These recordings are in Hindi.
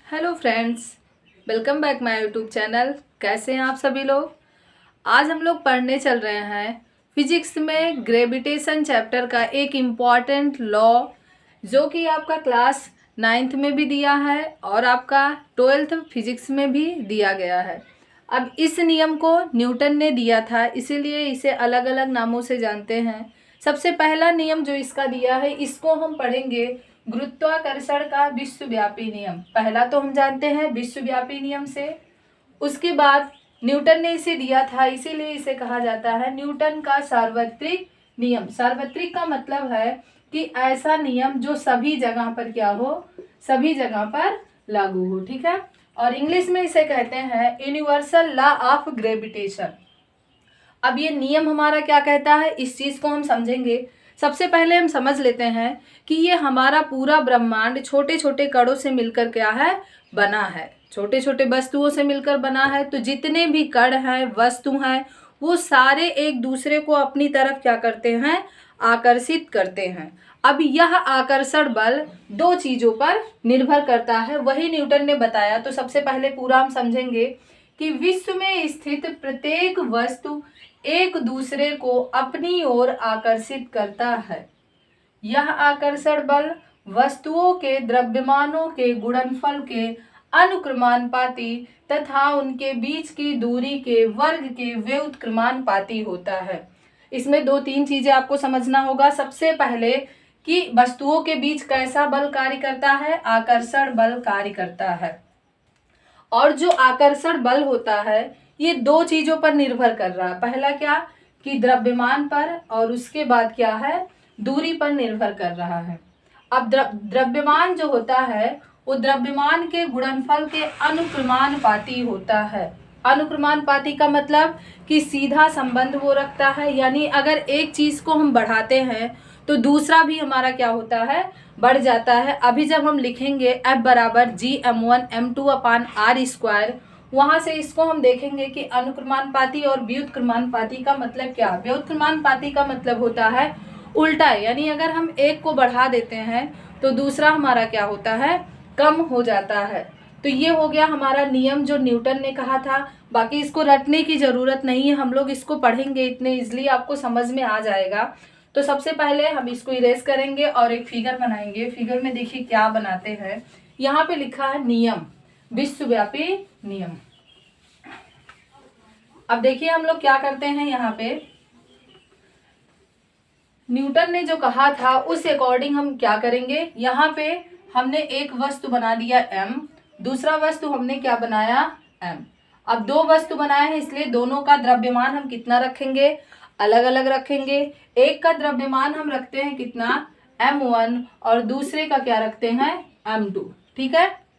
Hello friends, welcome back my YouTube channel. कैसे हैं आप सभी लोग। आज हम लोग पढ़ने चल रहे हैं फिजिक्स में ग्रेविटेशन चैप्टर का एक इम्पॉर्टेंट लॉ, जो कि आपका क्लास 9th में भी दिया है और आपका 12th फिजिक्स में भी दिया गया है। अब इस नियम को न्यूटन ने दिया था, इसीलिए इसे अलग अलग नामों से जानते हैं। सबसे पहला नियम जो इसका दिया है, इसको हम पढ़ेंगे गुरुत्वाकर्षण का विश्वव्यापी नियम। पहला तो हम जानते हैं विश्वव्यापी नियम से, उसके बाद न्यूटन ने इसे दिया था, इसीलिए इसे कहा जाता है न्यूटन का सार्वत्रिक नियम। सार्वत्रिक का मतलब है कि ऐसा नियम जो सभी जगह पर क्या हो, सभी जगह पर लागू हो। ठीक है, और इंग्लिश में इसे कहते हैं यूनिवर्सल लॉ ऑफ ग्रेविटेशन। अब ये नियम हमारा क्या कहता है, इस चीज को हम समझेंगे। सबसे पहले हम समझ लेते हैं कि ये हमारा पूरा ब्रह्मांड छोटे छोटे कणों से मिलकर क्या है, बना है। छोटे छोटे वस्तुओं से मिलकर बना है, तो जितने भी कण हैं, वस्तु हैं, वो सारे एक दूसरे को अपनी तरफ क्या करते हैं, आकर्षित करते हैं। अब यह आकर्षण बल दो चीजों पर निर्भर करता है, वही न्यूटन ने बताया। तो सबसे पहले पूरा हम समझेंगे कि विश्व में स्थित प्रत्येक वस्तु एक दूसरे को अपनी ओर आकर्षित करता है। यह आकर्षण बल वस्तुओं के द्रव्यमानों के गुणनफल के अनुक्रमानुपाती तथा उनके बीच की दूरी के वर्ग के व्युत्क्रमानुपाती होता है। इसमें दो तीन चीजें आपको समझना होगा। सबसे पहले कि वस्तुओं के बीच कैसा बल कार्य करता है, आकर्षण बल कार्य करता है। और जो आकर्षण बल होता है, ये दो चीजों पर निर्भर कर रहा है। पहला क्या कि द्रव्यमान पर, और उसके बाद क्या है, दूरी पर निर्भर कर रहा है। अब द्रव्यमान जो होता है वो द्रव्यमान के गुणनफल के अनुक्रमानुपाती होता है। अनुक्रमानुपाती का मतलब कि सीधा संबंध वो रखता है, यानी अगर एक चीज को हम बढ़ाते हैं तो दूसरा भी हमारा क्या होता है, बढ़ जाता है। अभी जब हम लिखेंगे F बराबर G m1m2/r², वहां से इसको हम देखेंगे कि अनुक्रमानुपाती और व्युत्क्रमानुपाती का मतलब क्या। व्युत्क्रमानुपाती का मतलब होता है उल्टा, यानी अगर हम एक को बढ़ा देते हैं तो दूसरा हमारा क्या होता है, कम हो जाता है। तो ये हो गया हमारा नियम जो न्यूटन ने कहा था। बाकी इसको रटने की जरूरत नहीं है, हम लोग इसको पढ़ेंगे, इतने इजली आपको समझ में आ जाएगा। तो सबसे पहले हम इसको इरेज करेंगे और एक फिगर बनाएंगे। फिगर में देखिए क्या बनाते हैं, यहाँ पे लिखा है नियम, विश्वव्यापी नियम। अब देखिए हम लोग क्या करते हैं, यहाँ पे न्यूटन ने जो कहा था उस अकॉर्डिंग हम क्या करेंगे। यहाँ पे हमने एक वस्तु बना दिया m, दूसरा वस्तु हमने क्या बनाया, m। अब दो वस्तु बनाए हैं, इसलिए दोनों का द्रव्यमान हम कितना रखेंगे, अलग अलग रखेंगे। एक का द्रव्यमान हम रखते हैं कितना, m1, और दूसरे का क्या रखते हैं, m2। ठीक है,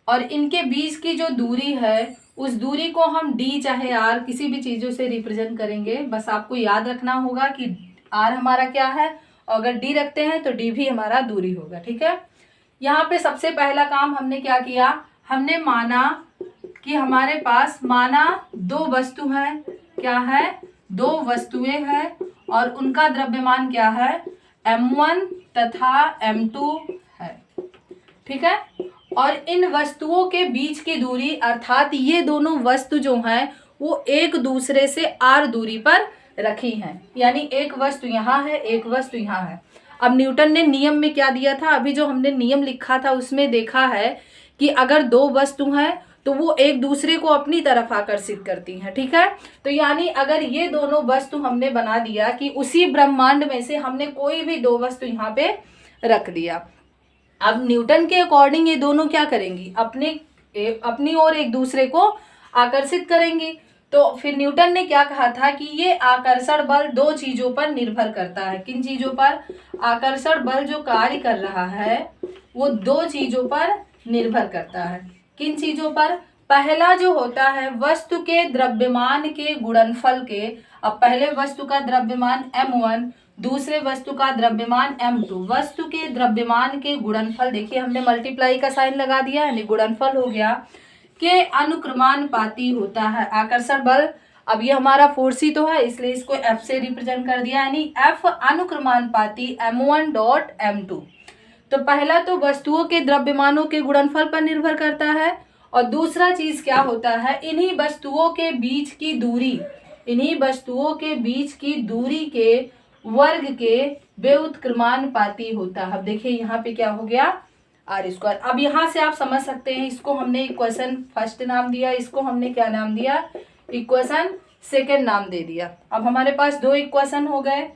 और इनके बीच की जो दूरी है, उस दूरी को हम d चाहे r किसी भी चीजों से रिप्रेजेंट करेंगे। बस आपको याद रखना होगा कि r हमारा क्या है, और अगर d रखते हैं तो d भी हमारा दूरी होगा। ठीक है, यहाँ पे सबसे पहला काम हमने क्या किया, हमने माना कि हमारे पास माना दो वस्तु हैं, क्या है, दो वस्तुएं हैं, और उनका द्रव्यमान क्या है, m1 तथा m2 है। ठीक है, और इन वस्तुओं के बीच की दूरी, अर्थात ये दोनों वस्तु जो हैं वो एक दूसरे से r दूरी पर रखी हैं, यानी एक वस्तु यहाँ है, एक वस्तु यहाँ है। अब न्यूटन ने नियम में क्या दिया था, अभी जो हमने नियम लिखा था उसमें देखा है कि अगर दो वस्तु हैं तो वो एक दूसरे को अपनी तरफ आकर्षित करती हैं। ठीक है, तो यानी अगर ये दोनों वस्तु हमने बना दिया कि उसी ब्रह्मांड में से हमने कोई भी दो वस्तु यहाँ पे रख दिया। अब न्यूटन के अकॉर्डिंग ये दोनों क्या करेंगी, अपनी ओर एक दूसरे को आकर्षित करेंगी। तो फिर न्यूटन ने क्या कहा था कि ये आकर्षण बल दो चीजों पर निर्भर करता है। किन चीजों पर, आकर्षण बल जो कार्य कर रहा है वो दो चीजों पर निर्भर करता है। किन चीजों पर, पहला जो होता है वस्तु के द्रव्यमान के गुणनफल के। अब पहले वस्तु का द्रव्यमान m1, दूसरे वस्तु का द्रव्यमान m2। वस्तु के द्रव्यमान के गुणनफल, देखिए हमने मल्टीप्लाई का साइन लगा दिया, यानी गुणनफल हो गया, के अनुक्रमानुपाती होता है आकर्षण बल। अब ये हमारा फोर्स ही तो है, इसलिए इसको F से रिप्रेजेंट कर दिया, यानी F अनुक्रमानुपाती m1 डॉट m2। तो पहला तो वस्तुओं के द्रव्यमानों के गुणनफल पर निर्भर करता है, और दूसरा चीज क्या होता है, इन्हीं वस्तुओं के बीच की दूरी, इन्हीं वस्तुओं के बीच की दूरी के वर्ग के व्युत्क्रमानुपाती होता है। अब देखिए यहाँ पे क्या हो गया, आर स्क्वायर। अब यहाँ से आप समझ सकते हैं, इसको हमने इक्वेशन फर्स्ट नाम दिया, इसको हमने क्या नाम दिया, इक्वेशन सेकेंड नाम दे दिया। अब हमारे पास दो इक्वेशन हो गए।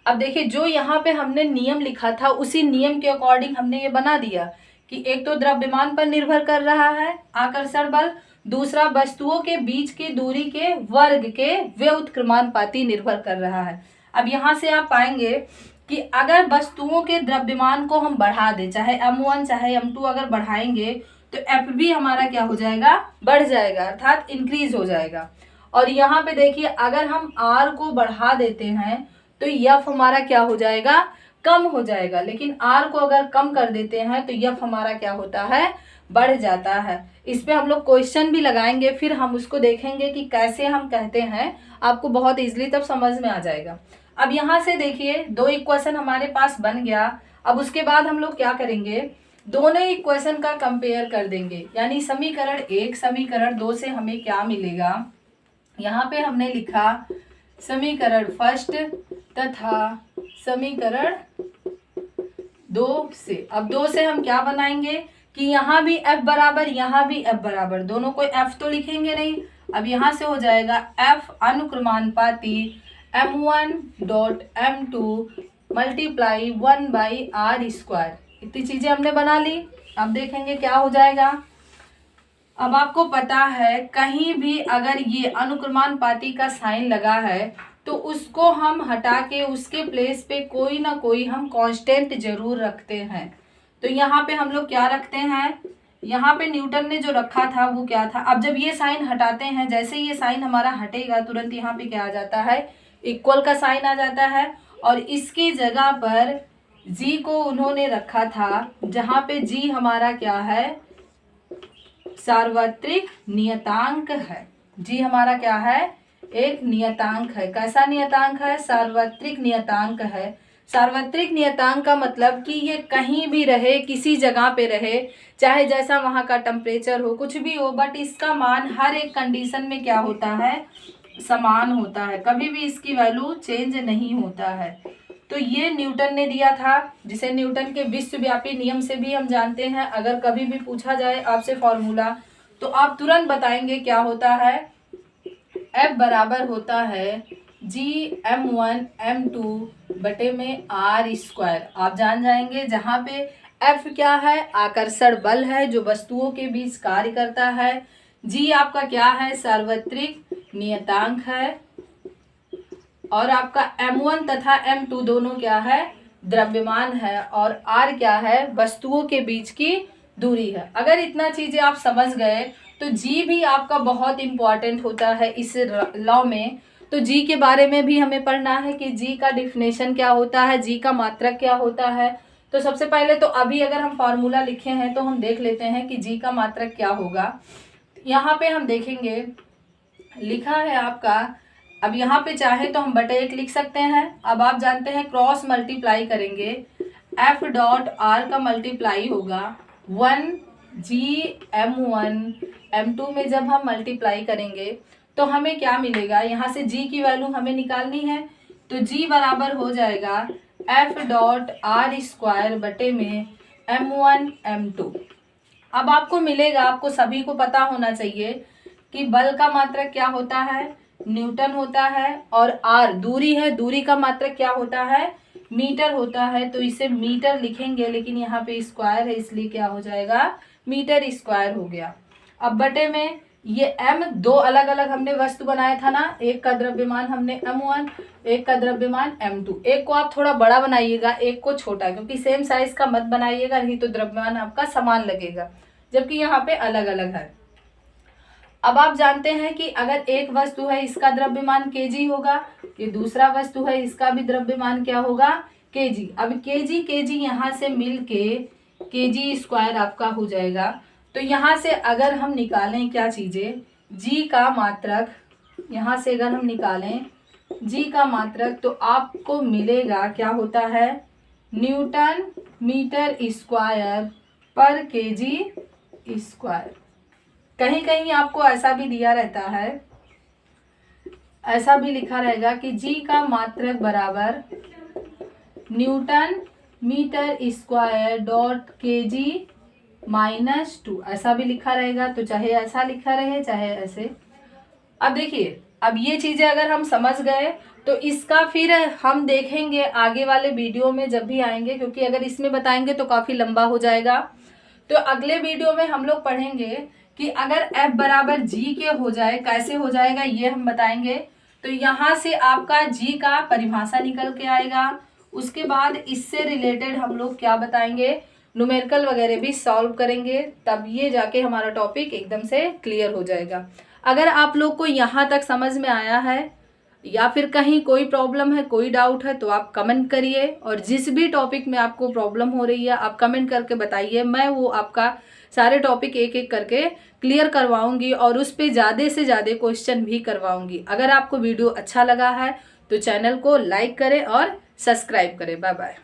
अब देखिए जो यहाँ पे हमने नियम लिखा था उसी नियम के अकॉर्डिंग हमने ये बना दिया कि एक तो द्रव्यमान पर निर्भर कर रहा है आकर्षण बल, दूसरा वस्तुओं के बीच की दूरी के वर्ग के व्युत्क्रमानुपाती निर्भर कर रहा है। अब यहाँ से आप पाएंगे कि अगर वस्तुओं के द्रव्यमान को हम बढ़ा दें, चाहे m1 चाहे m2 अगर बढ़ाएंगे तो एफ भी हमारा क्या हो जाएगा, बढ़ जाएगा, अर्थात इंक्रीज हो जाएगा। और यहाँ पे देखिए अगर हम r को बढ़ा देते हैं तो यफ हमारा क्या हो जाएगा, कम हो जाएगा, लेकिन आर को अगर कम कर देते हैं तो यफ हमारा क्या होता है, बढ़ जाता है। इस पे हम लोग क्वेश्चन भी लगाएंगे, फिर हम उसको देखेंगे कि कैसे हम कहते हैं, आपको बहुत इजीली तब समझ में आ जाएगा। अब यहाँ से देखिए दो इक्वेशन हमारे पास बन गया। अब उसके बाद हम लोग क्या करेंगे, दोनों इक्वेशन का कंपेयर कर देंगे, यानी समीकरण 1 समीकरण 2 से हमें क्या मिलेगा। यहाँ पे हमने लिखा समीकरण फर्स्ट तथा समीकरण 2 से। अब 2 से हम क्या बनाएंगे कि यहाँ भी f बराबर यहाँ भी f बराबर, दोनों को f तो लिखेंगे नहीं। अब यहाँ से हो जाएगा f अनुक्रमानुपाती m1 dot m2 multiply 1/r²। इतनी चीजें हमने बना ली। अब देखेंगे क्या हो जाएगा। अब आपको पता है कहीं भी अगर ये अनुक्रमानुपाती का साइन लगा है तो उसको हम हटा के उसके प्लेस पे कोई ना कोई हम कांस्टेंट जरूर रखते हैं। तो यहाँ पे हम लोग क्या रखते हैं, यहाँ पे न्यूटन ने जो रखा था वो क्या था। अब जब ये साइन हटाते हैं, जैसे ये साइन हमारा हटेगा तुरंत यहाँ पे क्या आ जाता है, इक्वल का साइन आ जाता है, और इसकी जगह पर जी को उन्होंने रखा था, जहाँ पे जी हमारा क्या है, सार्वत्रिक नियतांक है। जी हमारा क्या है, एक नियतांक है। कैसा नियतांक है, सार्वत्रिक नियतांक है। सार्वत्रिक नियतांक का मतलब कि ये कहीं भी रहे, किसी जगह पे रहे, चाहे जैसा वहाँ का टेम्परेचर हो, कुछ भी हो, बट इसका मान हर एक कंडीशन में क्या होता है, समान होता है, कभी भी इसकी वैल्यू चेंज नहीं होता है। तो ये न्यूटन ने दिया था, जिसे न्यूटन के विश्वव्यापी नियम से भी हम जानते हैं। अगर कभी भी पूछा जाए आपसे फॉर्मूला तो आप तुरंत बताएंगे क्या होता है, F बराबर होता है Gm1 m2 बटे में r²। आप जान जाएंगे, जहाँ पे F क्या है, आकर्षण बल है जो वस्तुओं के बीच कार्य करता है। G आपका क्या है, सार्वत्रिक नियतांक है, और आपका m1 तथा m2 दोनों क्या है, द्रव्यमान है, और r क्या है, वस्तुओं के बीच की दूरी है। अगर इतना चीजें आप समझ गए तो g भी आपका बहुत इंपॉर्टेंट होता है इस लॉ में। तो g के बारे में भी हमें पढ़ना है कि g का डिफिनेशन क्या होता है, g का मात्रक क्या होता है। तो सबसे पहले तो अभी अगर हम फॉर्मूला लिखे हैं तो हम देख लेते हैं कि g का मात्रक क्या होगा। यहाँ पे हम देखेंगे लिखा है आपका, अब यहाँ पे चाहे तो हम बटे 1 लिख सकते हैं। अब आप जानते हैं क्रॉस मल्टीप्लाई करेंगे, F डॉट R का मल्टीप्लाई होगा 1Gm1 m2 में जब हम मल्टीप्लाई करेंगे तो हमें क्या मिलेगा, यहाँ से G की वैल्यू हमें निकालनी है, तो G बराबर हो जाएगा F डॉट R² बटे में m1 m2। अब आपको मिलेगा, आपको सभी को पता होना चाहिए कि बल का मात्रक क्या होता है, न्यूटन होता है, और r दूरी है, दूरी का मात्रक क्या होता है, मीटर होता है। तो इसे मीटर लिखेंगे, लेकिन यहाँ पे स्क्वायर है इसलिए क्या हो जाएगा, मीटर स्क्वायर हो गया। अब बटे में ये m, दो अलग अलग हमने वस्तु बनाया था ना, एक का द्रव्यमान हमने m1, एक का द्रव्यमान m2। एक को आप थोड़ा बड़ा बनाइएगा, एक को छोटा, क्योंकि सेम साइज का मत बनाइएगा, नहीं तो द्रव्यमान आपका समान लगेगा, जबकि यहाँ पे अलग अलग है। अब आप जानते हैं कि अगर एक वस्तु है इसका द्रव्यमान kg होगा, ये दूसरा वस्तु है इसका भी द्रव्यमान क्या होगा, kg। अब kg यहाँ से मिल के kg² आपका हो जाएगा। तो यहाँ से अगर हम निकालें क्या चीज़ें, g का मात्रक, यहाँ से अगर हम निकालें g का मात्रक तो आपको मिलेगा क्या होता है, न्यूटन मीटर स्क्वायर पर केजी स्क्वायर। कहीं कहीं आपको ऐसा भी दिया रहता है, ऐसा भी लिखा रहेगा कि जी का मात्रक बराबर newton metre square dot kg -2, ऐसा भी लिखा रहेगा। तो चाहे ऐसा लिखा रहे चाहे ऐसे। अब देखिए, अब ये चीज़ें अगर हम समझ गए तो इसका फिर हम देखेंगे आगे वाले वीडियो में जब भी आएंगे, क्योंकि अगर इसमें बताएंगे तो काफ़ी लंबा हो जाएगा। तो अगले वीडियो में हम लोग पढ़ेंगे कि अगर f बराबर g के हो जाए कैसे हो जाएगा, ये हम बताएंगे। तो यहाँ से आपका g का परिभाषा निकल के आएगा। उसके बाद इससे रिलेटेड हम लोग क्या बताएंगे, न्यूमेरिकल वगैरह भी सॉल्व करेंगे, तब ये जाके हमारा टॉपिक एकदम से क्लियर हो जाएगा। अगर आप लोग को यहाँ तक समझ में आया है या फिर कहीं कोई प्रॉब्लम है, कोई डाउट है, तो आप कमेंट करिए। और जिस भी टॉपिक में आपको प्रॉब्लम हो रही है आप कमेंट करके बताइए, मैं वो आपका सारे टॉपिक एक एक करके क्लियर करवाऊंगी और उस पर ज़्यादा से ज़्यादा क्वेश्चन भी करवाऊंगी। अगर आपको वीडियो अच्छा लगा है तो चैनल को लाइक करें और सब्सक्राइब करें। Bye bye.